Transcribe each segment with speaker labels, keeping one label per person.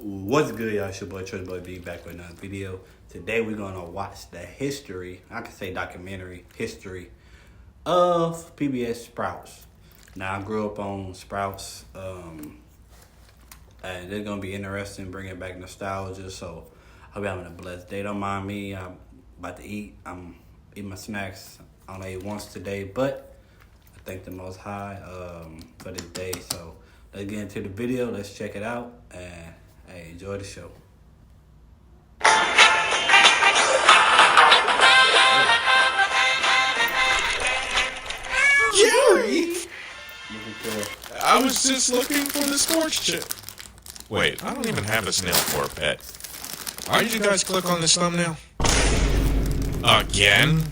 Speaker 1: What's good, y'all? It's your boy Church Boy B back with another video. Today we're gonna watch the history, I could say documentary history of PBS Sprouts. Now I grew up on Sprouts, and it's gonna be interesting bringing back nostalgia. So I hope you're having a blessed day. Don't mind me. I'm about to eat. I'm eating my snacks. I only ate once today, but I thank the Most High for this day. So let's get into the video. Let's check it out and hey, enjoy the show.
Speaker 2: Jerry! I was just looking for the sports chip. Wait, I don't even have a snail for a pet. Why did you guys click on this thumbnail? Again?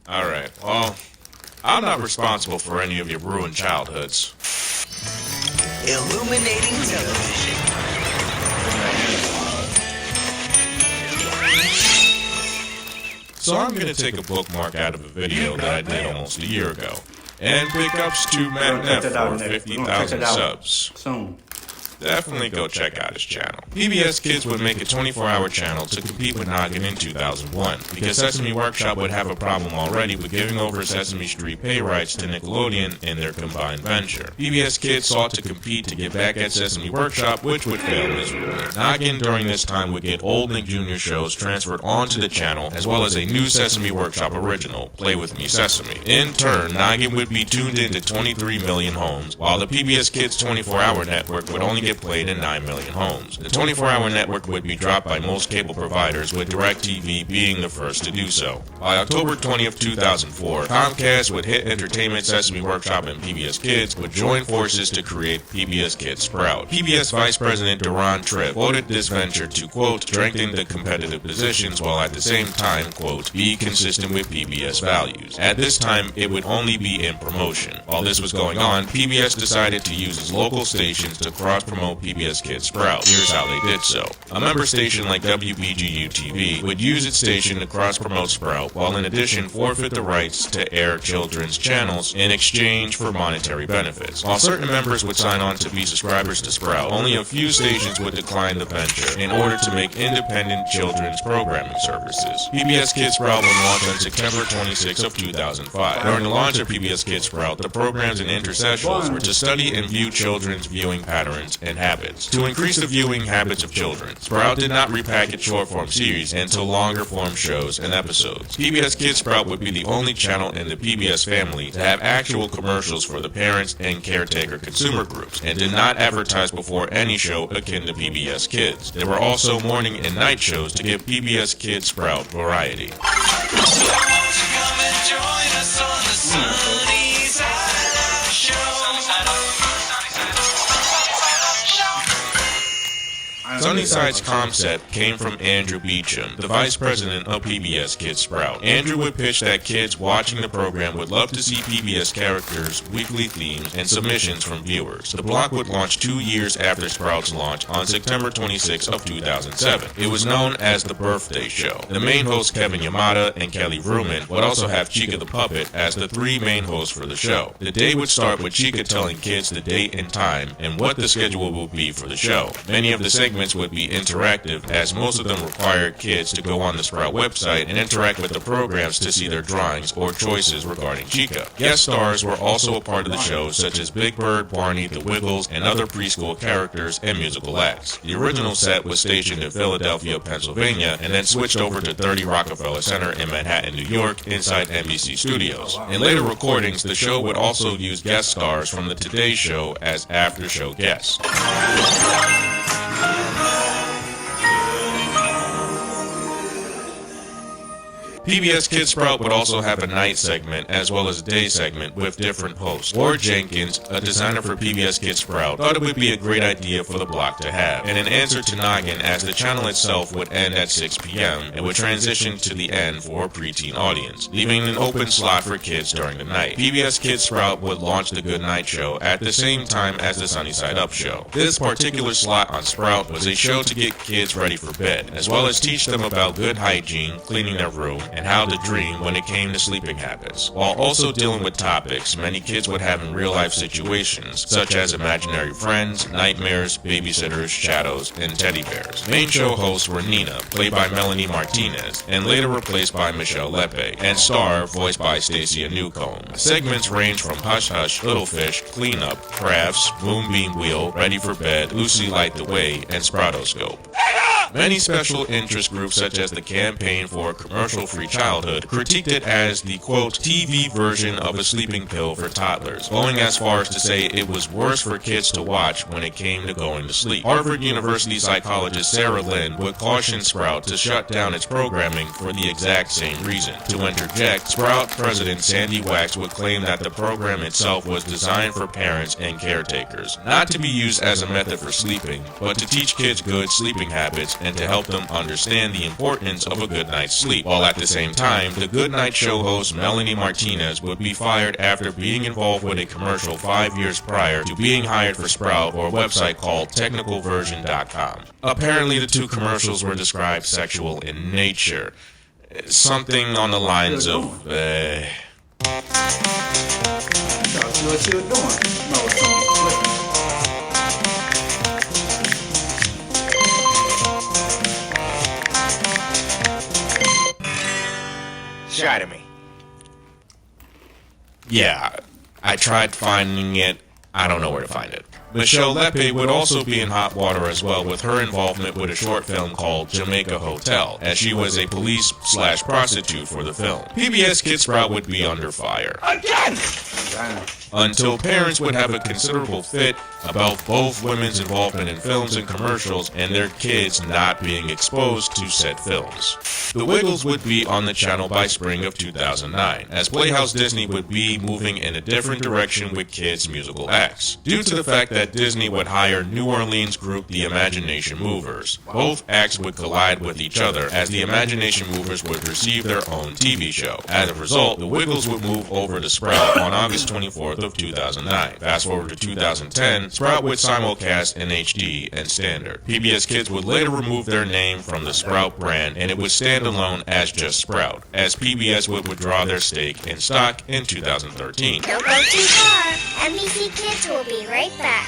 Speaker 2: Alright, well, I'm not responsible for any of your ruined childhoods.
Speaker 3: Illuminating television.
Speaker 2: So I'm gonna take a bookmark out of a video that I did almost a year ago, and big ups to Matt Neff for 50,000 subs.
Speaker 1: Soon.
Speaker 2: Definitely go check out his channel. PBS Kids would make a 24-hour channel to compete with Noggin in 2001, because Sesame Workshop would have a problem already with giving over Sesame Street pay rights to Nickelodeon in their combined venture. PBS Kids sought to compete to get back at Sesame Workshop, which would fail miserably. Noggin during this time would get old Nick Jr. shows transferred onto the channel, as well as a new Sesame Workshop original, Play With Me Sesame. In turn, Noggin would be tuned into 23 million homes, while the PBS Kids 24-hour network would only get played in 9 million homes. The 24-hour network would be dropped by most cable providers, with DirecTV being the first to do so. By October 20th, 2004, Comcast with Hit Entertainment, Sesame Workshop, and PBS Kids would join forces to create PBS Kids Sprout. PBS Vice President Duran Tripp quoted this venture to, quote, strengthen the competitive positions while at the same time, quote, be consistent with PBS values. At this time, it would only be in promotion. While this was going on, PBS decided to use its local stations to cross-promote PBS Kids Sprout. Here's how they did so. A member station like WBGU-TV would use its station to cross-promote Sprout, while in addition forfeit the rights to air children's channels in exchange for monetary benefits. While certain members would sign on to be subscribers to Sprout, only a few stations would decline the venture in order to make independent children's programming services. PBS Kids Sprout would launch on September 26 of 2005. During the launch of PBS Kids Sprout, the programs and intercessions were to study and view children's viewing patterns and habits. To increase the viewing habits of children, Sprout did not repackage short-form series into longer-form shows and episodes. PBS Kids Sprout would be the only channel in the PBS family to have actual commercials for the parents and caretaker consumer groups, and did not advertise before any show akin to PBS Kids. There were also morning and night shows to give PBS Kids Sprout variety. Sunnyside's concept came from Andrew Beecham, the vice president of PBS Kids Sprout. Andrew would pitch that kids watching the program would love to see PBS characters, weekly themes, and submissions from viewers. The block would launch 2 years after Sprout's launch on September 26 of 2007. It was known as the Birthday Show. The main hosts Kevin Yamada and Kelly Vrooman would also have Chica the Puppet as the three main hosts for the show. The day would start with Chica telling kids the date and time and what the schedule will be for the show. Many of the segments would be interactive, as most of them required kids to go on the Sprout website and interact with the programs to see their drawings or choices regarding Chica. Guest stars were also a part of the show, such as Big Bird, Barney, the Wiggles, and other preschool characters and musical acts. The original set was stationed in Philadelphia, Pennsylvania, and then switched over to 30 Rockefeller Center in Manhattan, New York, inside NBC Studios. In later recordings, the show would also use guest stars from the Today Show as after-show guests. PBS Kids Sprout would also have a night segment as well as a day segment with different hosts. Ward Jenkins, a designer for PBS Kids Sprout, thought it would be a great idea for the block to have, and an answer to Noggin, as the channel itself would end at 6 p.m. and would transition to the end for a preteen audience, leaving an open slot for kids during the night. PBS Kids Sprout would launch the Good Night Show at the same time as the Sunny Side Up Show. This particular slot on Sprout was a show to get kids ready for bed, as well as teach them about good hygiene, cleaning their room, and how to dream when it came to sleeping habits, while also dealing with topics many kids would have in real-life situations, such as imaginary friends, nightmares, babysitters, shadows, and teddy bears. Main show hosts were Nina, played by Melanie Martinez, and later replaced by Michelle Lepe, and Star, voiced by Stacia Newcomb. Segments range from Hush Hush, Little Fish, Cleanup, Crafts, Moonbeam Wheel, Ready for Bed, Lucy Light the Way, and Sproutoscope. Many special interest groups, such as the Campaign for Commercial-Free Childhood, critiqued it as the, quote, TV version of a sleeping pill for toddlers, going as far as to say it was worse for kids to watch when it came to going to sleep. Harvard University psychologist Sarah Lynn would caution Sprout to shut down its programming for the exact same reason. To interject, Sprout president Sandy Wax would claim that the program itself was designed for parents and caretakers, not to be used as a method for sleeping, but to teach kids good sleeping habits and to help them understand the importance of a good night's sleep. While at the same time, the Good Night Show host Melanie Martinez would be fired after being involved with a commercial 5 years prior to being hired for Sprout or a website called technicalversion.com. Apparently, the two commercials were described sexual in nature. Something on the lines of,
Speaker 1: I thought what you were doing. No, it's flipping.
Speaker 2: Shot at me. Yeah, I tried finding it. I don't know where to find it. Michelle Lepe would also be in hot water as well with her involvement with a short film called Jamaica Hotel, as she was a police/prostitute for the film. PBS Kids Sprout would be under fire. Again! Until parents would have a considerable fit about both women's involvement in films and commercials and their kids not being exposed to said films. The Wiggles would be on the channel by spring of 2009, as Playhouse Disney would be moving in a different direction with kids' musical acts, due to the fact that Disney would hire New Orleans group The Imagination Movers. Both acts would collide with each other, as The Imagination Movers would receive their own TV show. As a result, the Wiggles would move over to Sprout on August 24th of 2009. Fast forward to 2010, Sprout would simulcast in HD and standard. PBS Kids would later remove their name from the Sprout brand, and it would stand alone as just Sprout, as PBS would withdraw their stake in stock in 2013.
Speaker 3: Don't go too far. NBC Kids will be right back.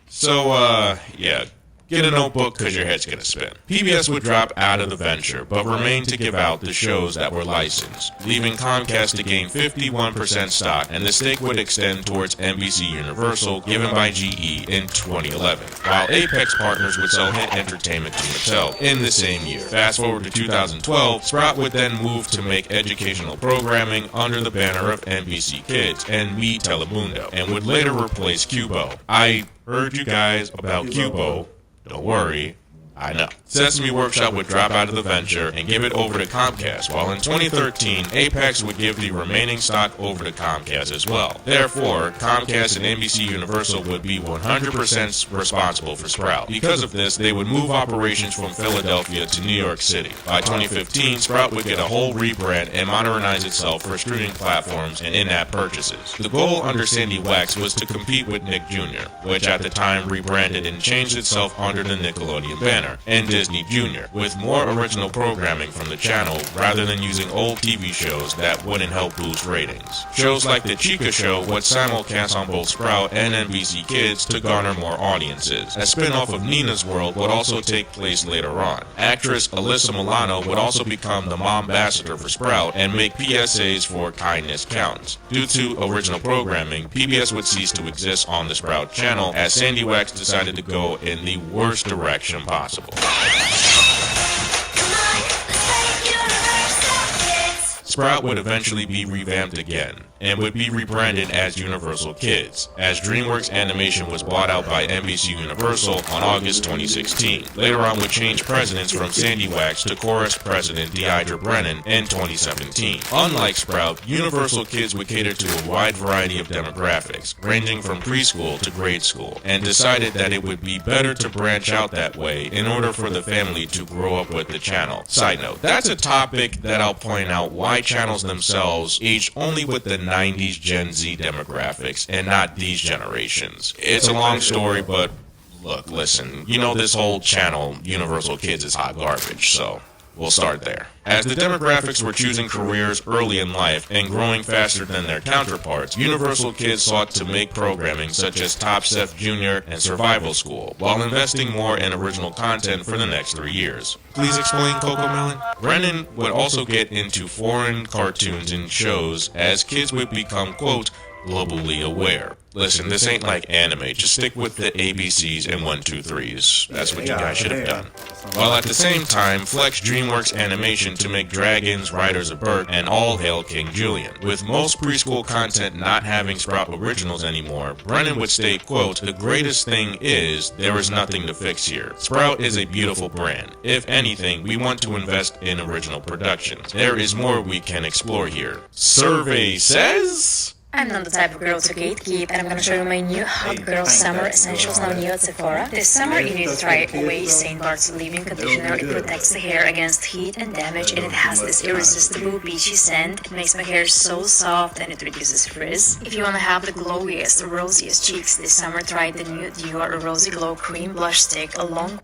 Speaker 2: So, yeah. Get a notebook because your head's going to spin. PBS would drop out of the venture, but remain to give out the shows that were licensed, leaving Comcast to gain 51% stock, and the stake would extend towards NBC Universal, given by GE in 2011, while Apex Partners would sell Hit Entertainment to Mattel in the same year. Fast forward to 2012, Sprout would then move to make educational programming under the banner of NBC Kids and Me Telemundo, and would later replace Cubo. I heard you guys about Cubo. Don't worry, I know. Sesame Workshop would drop out of the venture and give it over to Comcast, while in 2013, Apex would give the remaining stock over to Comcast as well. Therefore, Comcast and NBC Universal would be 100% responsible for Sprout. Because of this, they would move operations from Philadelphia to New York City. By 2015, Sprout would get a whole rebrand and modernize itself for streaming platforms and in-app purchases. The goal under Sandy Wax was to compete with Nick Jr., which at the time rebranded and changed itself under the Nickelodeon banner, and Disney Junior, with more original programming from the channel rather than using old TV shows that wouldn't help boost ratings. Shows like The Chica Show would simulcast on both Sprout and NBC Kids to garner more audiences. A spin-off of Nina's World would also take place later on. Actress Alyssa Milano would also become the mom ambassador for Sprout and make PSAs for Kindness Counts. Due to original programming, PBS would cease to exist on the Sprout channel as Sandy Wax decided to go in the worst direction possible. Sprout would eventually be revamped again, and would be rebranded as Universal Kids, as DreamWorks Animation was bought out by NBC Universal on August 2016. Later on would change presidents from Sandy Wax to Chorus President Deidre Brennan in 2017. Unlike Sprout, Universal Kids would cater to a wide variety of demographics, ranging from preschool to grade school, and decided that it would be better to branch out that way in order for the family to grow up with the channel. Side note, that's a topic that I'll point out why channels themselves age only with the 90s Gen Z demographics and not these generations. It's a long story, but look, listen, you know this whole channel, Universal Kids, is hot garbage, so We'll start there. As the demographics were choosing careers early in life and growing faster than their counterparts, Universal Kids sought to make programming such as Top Chef Junior and Survival School, while investing more in original content for the next 3 years. Please explain, Coco Melon? Brennan would also get into foreign cartoons and shows as kids would become, quote, globally aware. Listen, this ain't like anime. Just stick with the ABCs and 1, 2, 3s. That's what you guys should have done. While at the same time, flex DreamWorks Animation to make Dragons, Riders of Bert, and All Hail King Julian. With most preschool content not having Sprout originals anymore, Brennan would state, quote, the greatest thing is, there is nothing to fix here. Sprout is a beautiful brand. If anything, we want to invest in original productions. There is more we can explore here. Survey says...
Speaker 4: I'm not the type of girl to gatekeep, and I'm gonna show you my new Hot Girl Summer Essentials now new at Sephora. This summer you need to try Away St. Bart's Leave-In Conditioner. It protects the hair against heat and damage, and it has this irresistible beachy scent. It makes my hair so soft and it reduces frizz. If you wanna have the glowiest, rosiest cheeks this summer, try the new Dior Rosy Glow Cream Blush Stick along.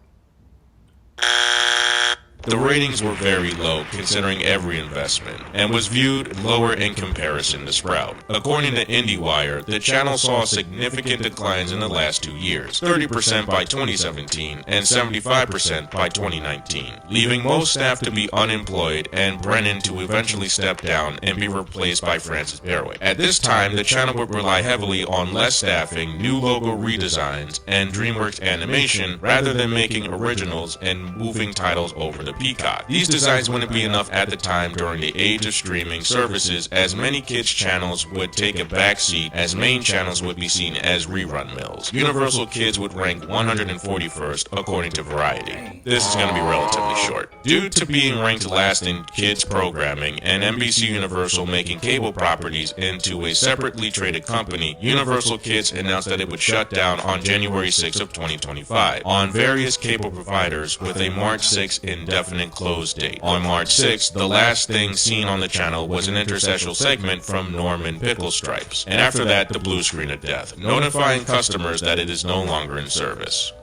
Speaker 2: The ratings were very low considering every investment, and was viewed lower in comparison to Sprout. According to IndieWire, the channel saw significant declines in the last 2 years, 30% by 2017 and 75% by 2019, leaving most staff to be unemployed and Brennan to eventually step down and be replaced by Francis Berwick. At this time, the channel would rely heavily on less staffing, new logo redesigns, and DreamWorks animation rather than making originals and moving titles over the Peacock. These designs wouldn't be enough at the time during the age of streaming services, as many kids channels would take a backseat as main channels would be seen as rerun mills. Universal Kids would rank 141st according to Variety. This is going to be relatively short. Due to being ranked last in kids programming and NBC Universal making cable properties into a separately traded company, Universal Kids announced that it would shut down on January 6 of 2025 on various cable providers with a March 6 indefinite close date. On March 6th, the last thing seen on the channel was an interstitial segment from Norman Pickle Stripes, and after that, the blue screen of death, notifying customers that it is no longer in service.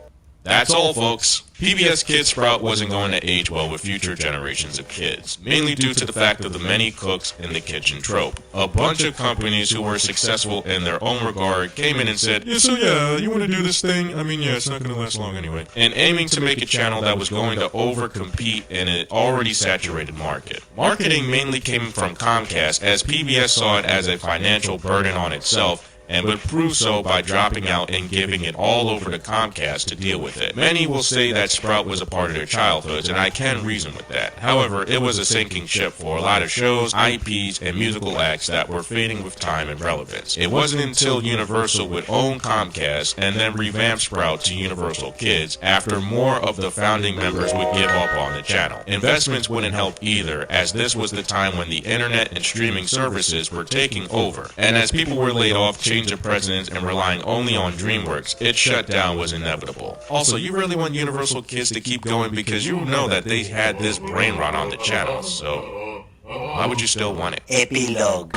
Speaker 2: That's all, folks. PBS Kids Sprout wasn't going to age well with future generations of kids, mainly due to the fact of the many cooks in the kitchen trope. A bunch of companies who were successful in their own regard came in and said, yeah, you want to do this thing? I mean, yeah, it's not going to last long anyway. And aiming to make a channel that was going to over-compete in an already saturated market. Marketing mainly came from Comcast, as PBS saw it as a financial burden on itself, and would prove so by dropping out and giving it all over to Comcast to deal with it. Many will say that Sprout was a part of their childhoods, and I can reason with that. However, it was a sinking ship for a lot of shows, IPs, and musical acts that were fading with time and relevance. It wasn't until Universal would own Comcast and then revamp Sprout to Universal Kids after more of the founding members would give up on the channel. Investments wouldn't help either, as this was the time when the internet and streaming services were taking over, and as people were laid off, change of presidents, and relying only on DreamWorks, its shutdown was inevitable. Also, you really want Universal Kids to keep going because you know that they had this brain rot on the channel, so why would you still want it?
Speaker 5: Epilogue.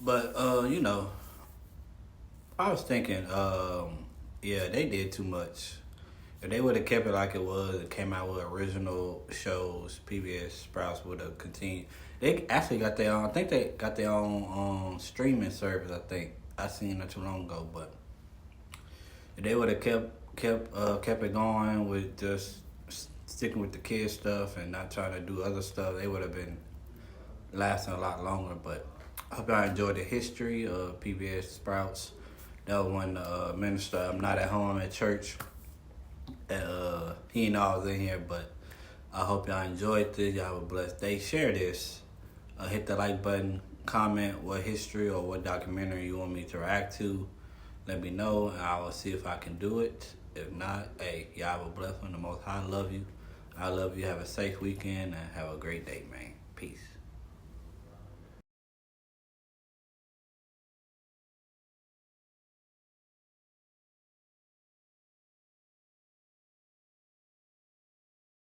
Speaker 1: But I was thinking, yeah, they did too much. If they would have kept it like it was and came out with original shows, PBS Sprouts would have continued. They actually got their own, I think they got their own streaming service, I think. I seen it too long ago, but if they would have kept it going with just sticking with the kids stuff and not trying to do other stuff, they would have been lasting a lot longer. But I hope y'all enjoyed the history of PBS Sprouts. That was when the minister, I'm not at home at church. He didn't know I was in here, but I hope y'all enjoyed this. Y'all have a blessed day. Share this. Hit the like button. Comment what history or what documentary you want me to react to. Let me know, and I will see if I can do it. If not, hey, y'all have a blessed one. The Most High love you. I love you. Have a safe weekend, and have a great day, man. Peace.